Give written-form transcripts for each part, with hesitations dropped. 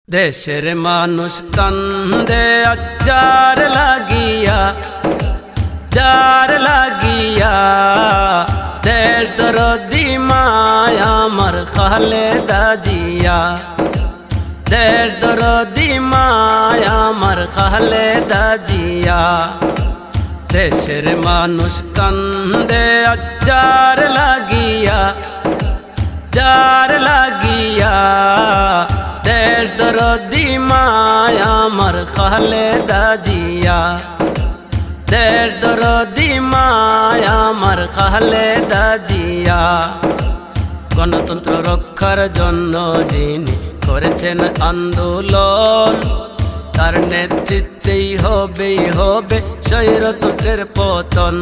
দেশের মানুষ কান্দে আজ যার লাগিয়া দেশ দরদি মায়া আমার খালেদা জিয়া দেশ দরদি মায়া আমার খালেদা জিয়া দেশের মানুষ কান্দে আজ যার লাগিয়া দেশ দরদি মায়া আমার খালেদা জিয়া দেশ দরদি মায়া আমার খালেদা জিয়া গণতন্ত্র রক্ষার জন্য যিনি করেছেন আন্দোলন তার নেতৃত্বেই হবে স্বৈরতন্ত্রের পতন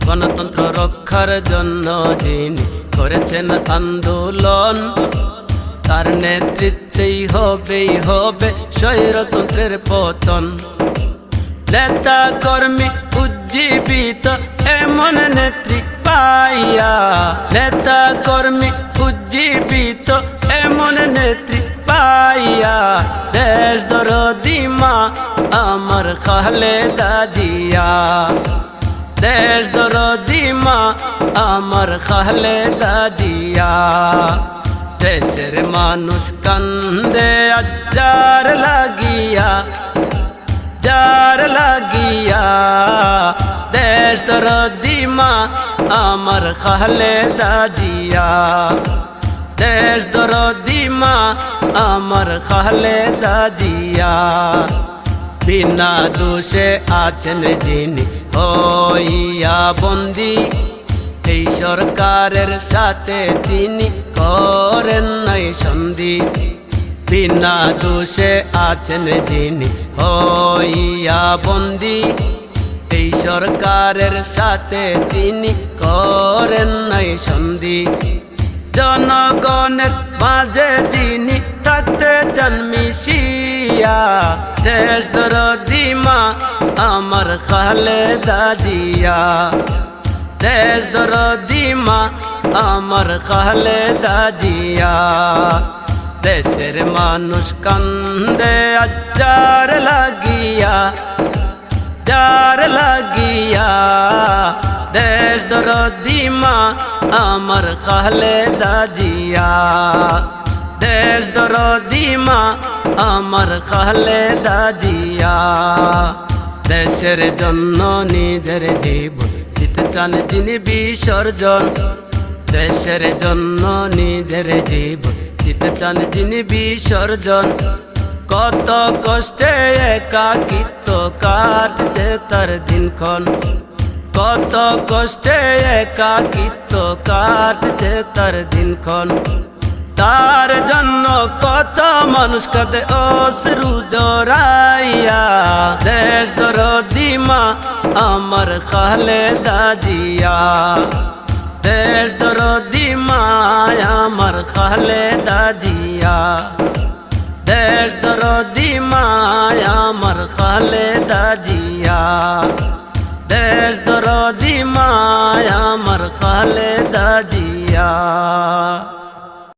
গণতন্ত্র রক্ষার জন্য যিনি করেছেন আন্দোলন তার নেতৃত্বেই হবে স্বৈরতন্ত্রের পতন নেতা কর্মী উজ্জীবিত এমন নেত্রী পাইয়া নেতা কর্মী উজ্জীবিত এমন নেত্রী পাইয়া দেশ দরদি মা আমার খালেদা জিয়া দেশ দরদি মা আমার খালেদা জিয়া দেশের মানুষ কান্দে আজ যার লাগিয়া দেশ দরদি মা আমার খালেদা জিয়া দেশ দরদি মা আমার খালেদা জিয়া বিনা দোষে আছেন যিনি হইয়া বন্দি এই সরকারের সাথে তিনি করেন নাই সন্ধি বিনা দোষে আছেন যিনি হইয়া বন্দি এই সরকারের সাথে তিনি করেন নাই সন্ধি জনগণের মাঝে যিনি থাকতে চান মিশিয়া দেশ দরদি মা আমার খালেদা জিয়া দেশ দরদি মা আমার খালেদা জিয়া দেশের মানুষ কান্দে আজ যার লাগিয়া দেশ দরদি মা আমার খালেদা জিয়া দেশ দরদি মা আমার খালেদা জিয়া দেশের জন্য নিজের জীবন দিতে চান যিনি বিসর্জন দেশের জন্য নিজের জীবন দিতে চান যিনি বিসর্জন কত কষ্টে একাকিত্ব কাটছে তার দিনক্ষণ কত কষ্টে একাকিত্ব কাটছে তার দিনক্ষণ তার জন্য কত মানুষ কাঁদে অশ্রু জড়াইয়া দেশ দরদি মা আমার খালেদা জিয়া দেশ দরদি মা আমার খালেদা জিয়া দেশ দরদি মা আমার খালেদা জিয়া দেশ দরদি মা আমার খালেদা জিয়া।